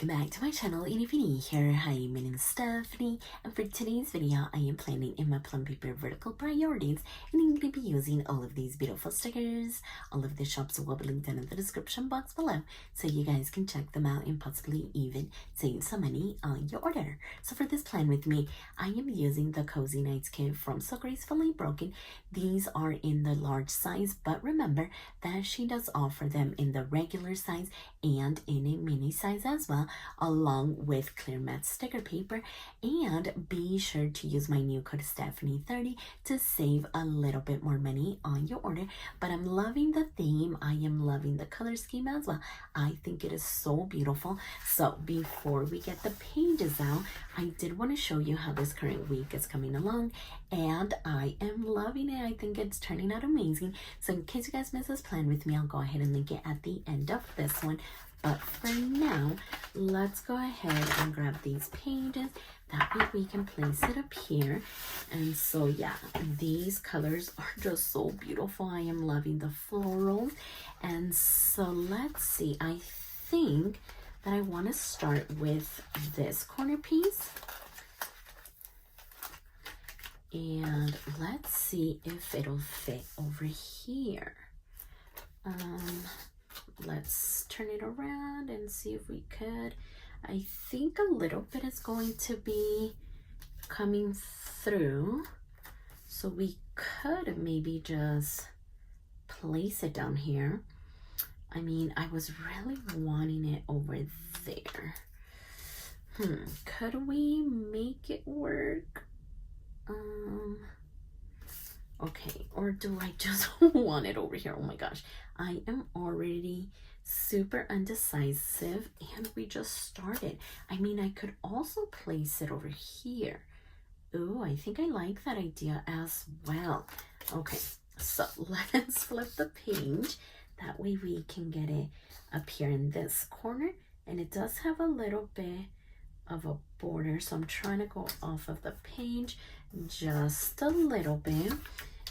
Welcome back to my channel, and if you're new here, hi, my name is Stephany, and for today's video, I am planning in my Plum Paper vertical priorities, and I'm going to be using all of these beautiful stickers. All of the shops will be linked down in the description box below, so you guys can check them out and possibly even save some money on your order. So for this plan with me, I am using the Cozy Nights kit from So Gracefully Broken. These are in the large size, but remember that she does offer them in the regular size and in a mini size as well, along with clear matte sticker paper. And be sure to use my new code Stephany30 to save a little bit more money on your order. But I'm loving the theme. I am loving the color scheme as well. I think it is so beautiful. So before we get the pages out, I did want to show you how this current week is coming along, and I am loving it. I think it's turning out amazing. So in case you guys missed this plan with me, I'll go ahead and link it at the end of this one. But for now, let's go ahead and grab these pages. That way we can place it up here. And so yeah, these colors are just so beautiful. I am loving the floral. And so let's see, I think that I want to start with this corner piece. And let's see if it'll fit over here. Let's turn it around and see if we could. I think a little bit is going to be coming through, so we could maybe just place it down here. I mean, I was really wanting it over there. Could we make it work? Okay, or do I just want it over here? Oh my gosh, I am already super undecisive, and we just started. I mean, I could also place it over here. Ooh, I think I like that idea as well. Okay, so let's flip the page. That way we can get it up here in this corner, and it does have a little bit of a border, so I'm trying to go off of the page just a little bit.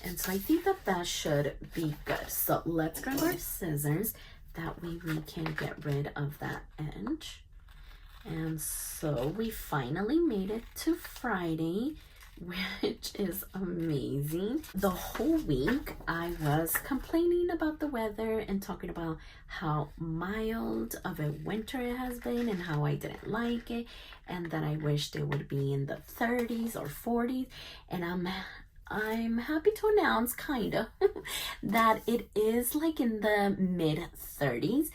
And so I think that that should be good. So let's grab our scissors. That way we can get rid of that edge. And so we finally made it to Friday, which is amazing. The whole week I was complaining about the weather and talking about how mild of a winter it has been and how I didn't like it, and that I wished it would be in the 30s or 40s. And I'm happy to announce that it is like in the mid 30s,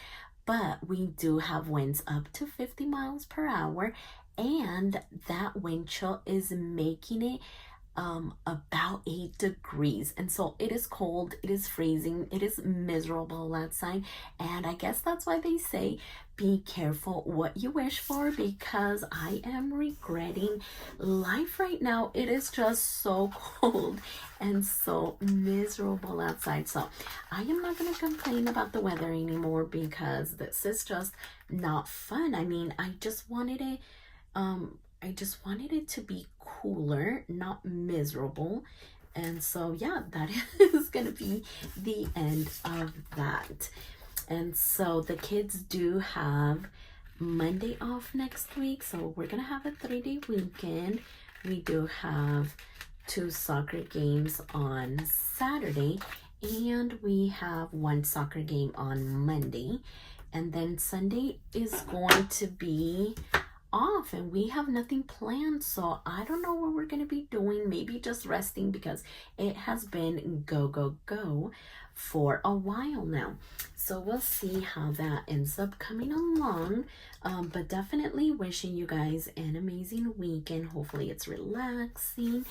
but we do have winds up to 50 miles per hour, and that wind chill is making it about 8 degrees. And so it is cold, it is freezing, it is miserable outside. And I guess that's why they say be careful what you wish for, because I am regretting life right now. It is just so cold and so miserable outside. So I am not going to complain about the weather anymore, because this is just not fun. I mean, I just wanted it to be cooler, not miserable. And so yeah, that is gonna be the end of that. And so the kids do have Monday off next week, so we're gonna have a 3-day weekend. We do have 2 soccer games on Saturday, and we have 1 soccer game on Monday, and then Sunday is going to be off, and we have nothing planned. So I don't know what we're gonna be doing. Maybe just resting, because it has been go for a while now. So we'll see how that ends up coming along. But definitely wishing you guys an amazing weekend. Hopefully it's relaxing.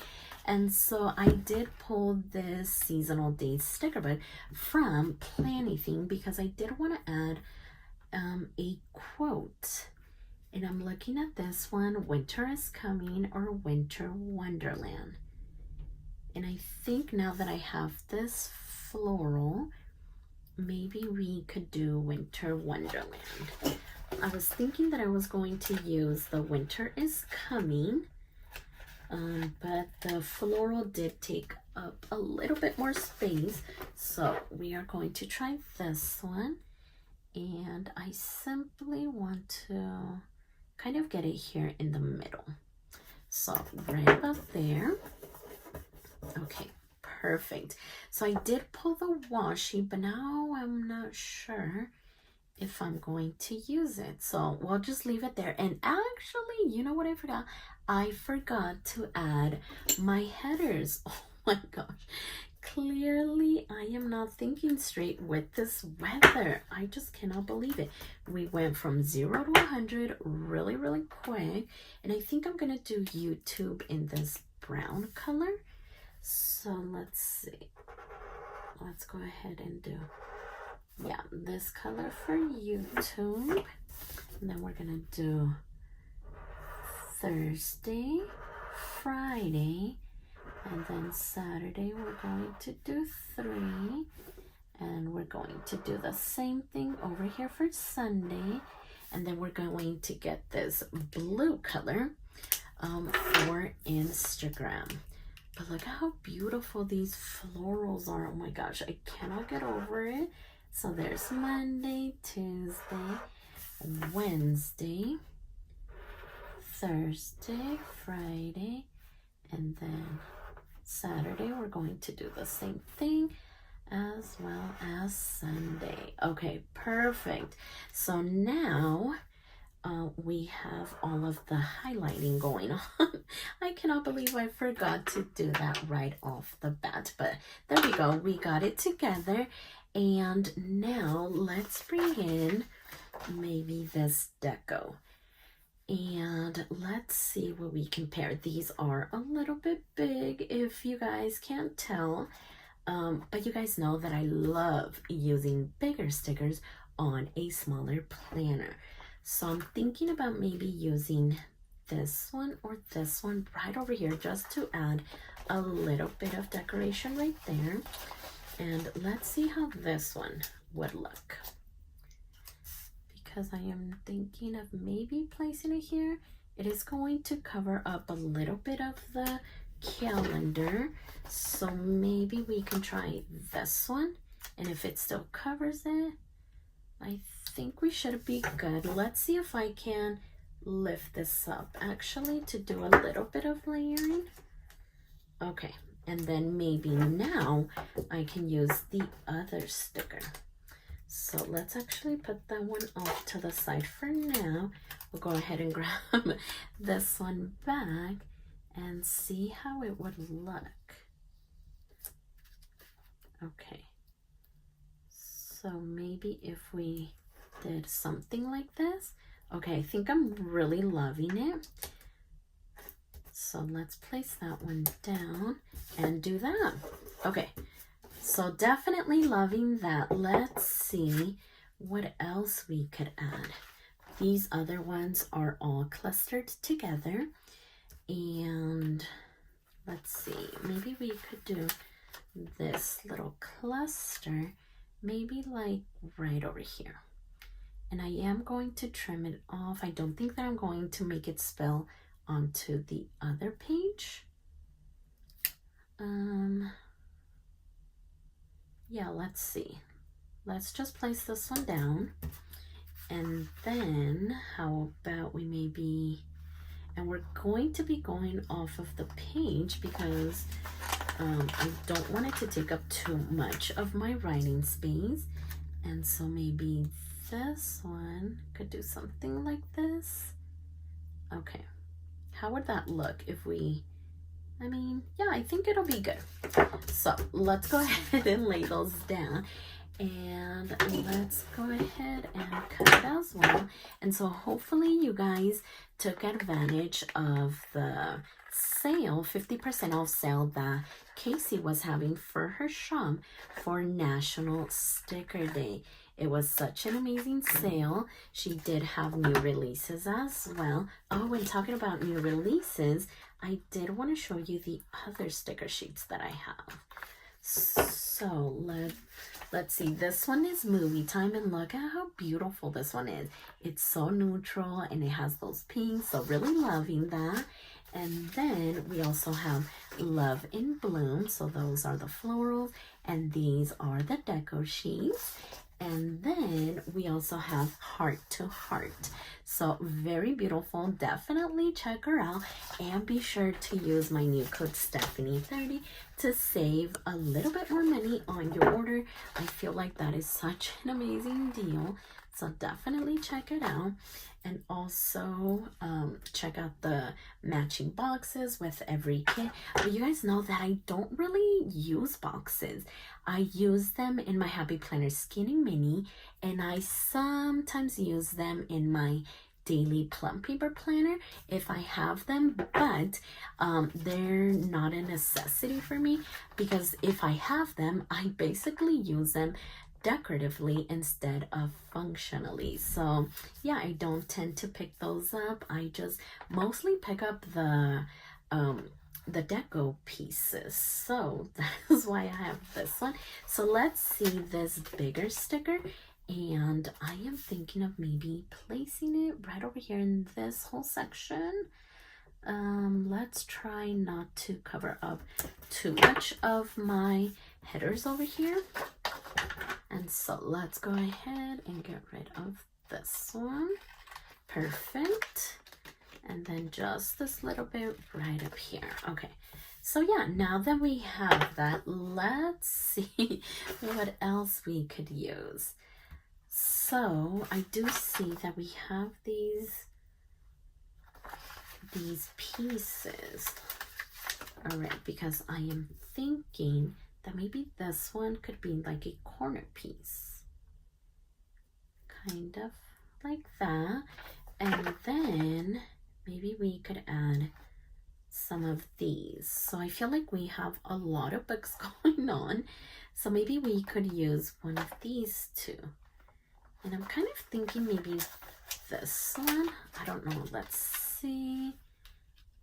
And so I did pull this seasonal days sticker book from Planything, because I did want to add a quote. And I'm looking at this one, Winter is Coming, or Winter Wonderland. And I think now that I have this floral, maybe we could do Winter Wonderland. I was thinking that I was going to use the Winter is Coming, but the floral did take up a little bit more space. So we are going to try this one. And I simply want to kind of get it here in the middle. So right about there. Okay, perfect. So I did pull the washi, but now I'm not sure if I'm going to use it. So we'll just leave it there. And actually, you know what I forgot? I forgot to add my headers. Oh my gosh. Clearly, I am not thinking straight with this weather. I just cannot believe it. We went from 0 to 100 really, really quick. And I think I'm going to do YouTube in this brown color. So let's see. Let's go ahead and do, yeah, this color for YouTube. And then we're going to do Thursday, Friday, and then Saturday we're going to do 3, and we're going to do the same thing over here for Sunday, and then we're going to get this blue color for Instagram. But look at how beautiful these florals are. Oh my gosh, I cannot get over it. So there's Monday, Tuesday, Wednesday, Thursday, Friday, and then Saturday we're going to do the same thing, as well as Sunday. Okay, perfect. So now we have all of the highlighting going on. I cannot believe I forgot to do that right off the bat, but there we go. We got it together. And now let's bring in maybe this deco. And let's see what we compare. These are a little bit big if you guys can't tell, but you guys know that I love using bigger stickers on a smaller planner. So I'm thinking about maybe using this one or this one right over here just to add a little bit of decoration right there. And let's see how this one would look, because I am thinking of maybe placing it here. It is going to cover up a little bit of the calendar, so maybe we can try this one, and if it still covers it, I think we should be good. Let's see if I can lift this up actually to do a little bit of layering. Okay, and then maybe now I can use the other sticker. So let's actually put that one off to the side for now. We'll go ahead and grab this one back and see how it would look. Okay, so maybe if we did something like this. Okay, I think I'm really loving it. So let's place that one down and do that. Okay, so definitely loving that. Let's see what else we could add. These other ones are all clustered together. And let's see, maybe we could do this little cluster, maybe like right over here. And I am going to trim it off. I don't think that I'm going to make it spill onto the other page. Yeah, let's see. Let's just place this one down. And then how about we maybe, and we're going to be going off of the page because I don't want it to take up too much of my writing space. And so maybe this one could do something like this. Okay, how would that look if we, I mean, yeah, I think it'll be good. So let's go ahead and lay those down. And let's go ahead and cut it as well. And so hopefully you guys took advantage of the sale, 50% off sale that Casey was having for her shop for National Sticker Day. It was such an amazing sale. She did have new releases as well. Oh, and talking about new releases, I did want to show you the other sticker sheets that I have. So let's see. This one is Movie Time, and look at how beautiful this one is. It's so neutral and it has those pinks, so really loving that. And then we also have Love in Bloom. So those are the florals and these are the deco sheets. And then we also have Heart to Heart. So very beautiful. Definitely check her out. And be sure to use my new code Stephany30 to save a little bit more money on your order. I feel like that is such an amazing deal. So definitely check it out. And also check out the matching boxes with every kit. But you guys know that I don't really use boxes. I use them in my Happy Planner Skinny Mini, and I sometimes use them in my daily Plum Paper planner if I have them, but they're not a necessity for me, because if I have them, I basically use them decoratively instead of functionally. So yeah, I don't tend to pick those up. I just mostly pick up the deco pieces. So that is why I have this one. So let's see this bigger sticker, and I am thinking of maybe placing it right over here in this whole section. Let's try not to cover up too much of my headers over here. And so let's go ahead and get rid of this one. Perfect. And then just this little bit right up here. Okay. So yeah, now that we have that, let's see what else we could use. So I do see that we have these pieces. All right, because I am thinking that maybe this one could be like a corner piece. Kind of like that. And then maybe we could add some of these. So I feel like we have a lot of books going on. So maybe we could use one of these two. And I'm kind of thinking maybe this one. I don't know. Let's see.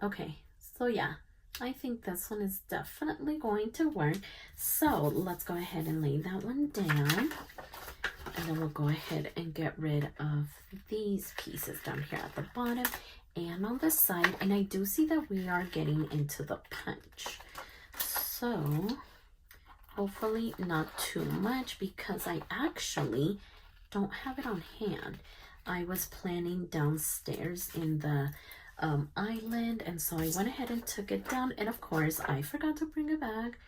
Okay. So yeah, I think this one is definitely going to work. So let's go ahead and lay that one down. And then we'll go ahead and get rid of these pieces down here at the bottom and on the side. And I do see that we are getting into the punch. So hopefully not too much, because I actually don't have it on hand. I was planning downstairs in the island, and so I went ahead and took it down, and of course I forgot to bring a bag.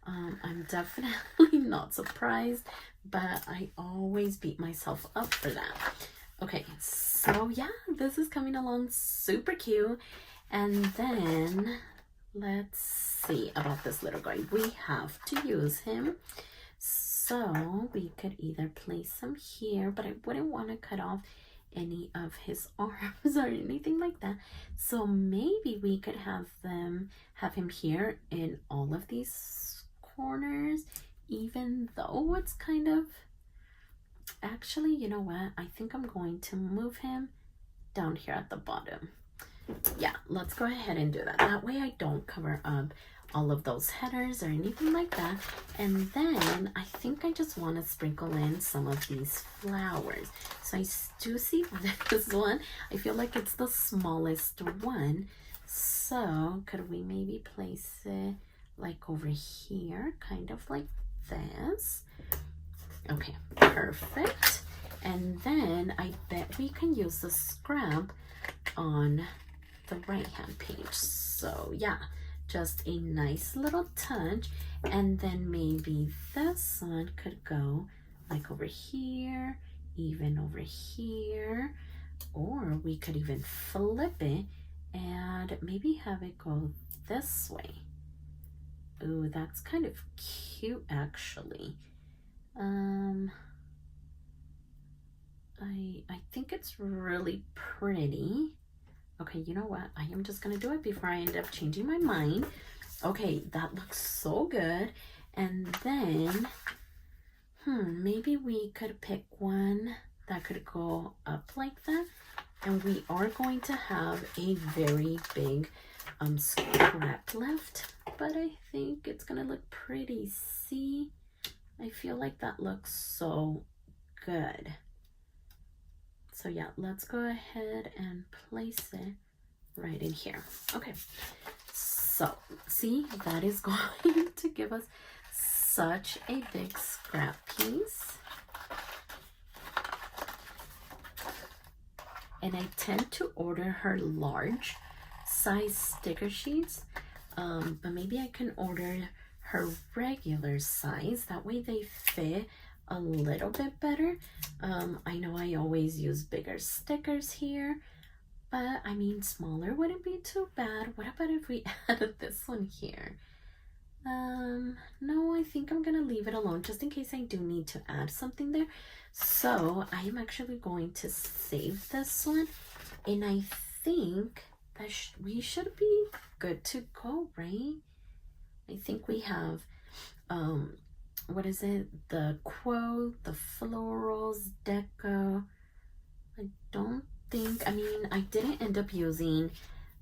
I'm definitely not surprised, but I always beat myself up for that. Okay, so yeah, this is coming along super cute. And then let's see about this little guy. We have to use him. So we could either place him here, but I wouldn't want to cut off any of his arms or anything like that. So maybe we could have him here in all of these corners, even though it's kind of, actually, you know what? I think I'm going to move him down here at the bottom. Yeah, let's go ahead and do that. That way I don't cover up all of those headers or anything like that. And then I think I just want to sprinkle in some of these flowers. So I do see this one. I feel like it's the smallest one. So could we maybe place it like over here, kind of like this? Okay, perfect. And then I bet we can use the scrap on the right hand page. So yeah, just a nice little touch. And then maybe this one could go like over here, even over here, or we could even flip it and maybe have it go this way. Ooh, that's kind of cute actually. I think it's really pretty. Okay, you know what? I am just gonna do it before I end up changing my mind. Okay, that looks so good. And then, maybe we could pick one that could go up like that. And we are going to have a very big scrap left, but I think it's gonna look pretty. See? I feel like that looks so good. So yeah, let's go ahead and place it right in here. Okay, so see, that is going to give us such a big scrap piece. and I tend to order her large size sticker sheets, but maybe I can order her regular size. That way they fit a little bit better. I know I always use bigger stickers here, but I mean, smaller wouldn't be too bad. What about if we added this one here? No, I think I'm gonna leave it alone just in case I do need to add something there. So I am actually going to save this one, and I think that we should be good to go, right? I think we have, what is it? The quote, the florals, deco. I don't think, I mean, I didn't end up using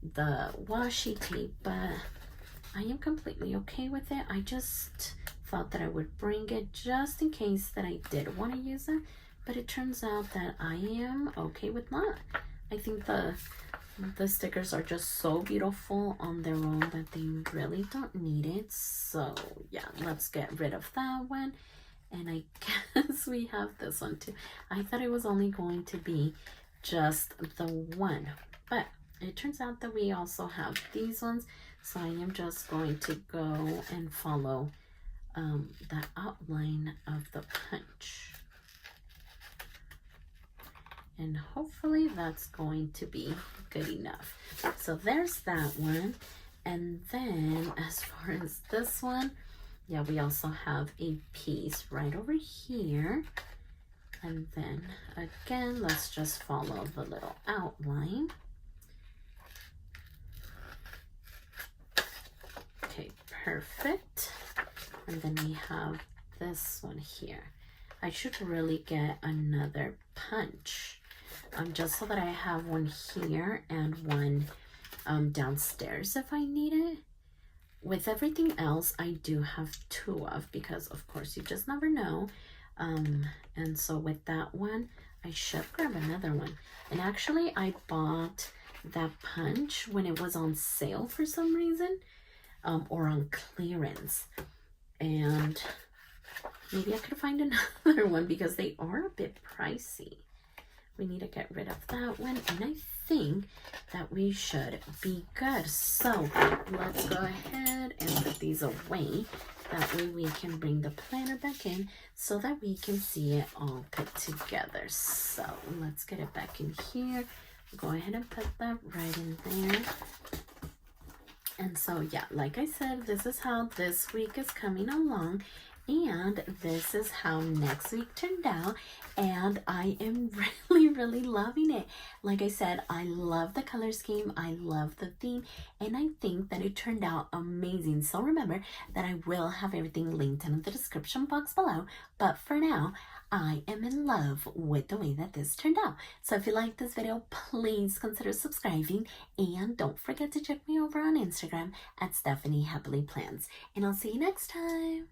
the washi tape, but I am completely okay with it. I just thought that I would bring it just in case that I did want to use it, but it turns out that I am okay with not. I think the stickers are just so beautiful on their own that they really don't need it. So yeah, let's get rid of that one. And I guess we have this one too. I thought it was only going to be just the one, but it turns out that we also have these ones. So I am just going to go and follow the outline of the punch. And hopefully that's going to be good enough. So there's that one. And then as far as this one, yeah, we also have a piece right over here. And then again, let's just follow the little outline. Okay, perfect. And then we have this one here. I should really get another punch, just so that I have one here and one downstairs if I need it. With everything else, I do have two of, because of course you just never know. And so with that one, I should grab another one. And actually, I bought that punch when it was on sale for some reason, or on clearance. And maybe I could find another one because they are a bit pricey. We need to get rid of that one, and I think that we should be good. So let's go ahead and put these away. That way we can bring the planner back in so that we can see it all put together. So let's get it back in here. Go ahead and put that right in there. And so yeah, like I said, this is how this week is coming along. And this is how next week turned out, and I am really loving it. Like I said, I love the color scheme, I love the theme, and I think that it turned out amazing. So remember that I will have everything linked in the description box below, but for now, I am in love with the way that this turned out. So if you like this video, please consider subscribing, and don't forget to check me over on Instagram at stephanyhappilyplans. And I'll see you next time.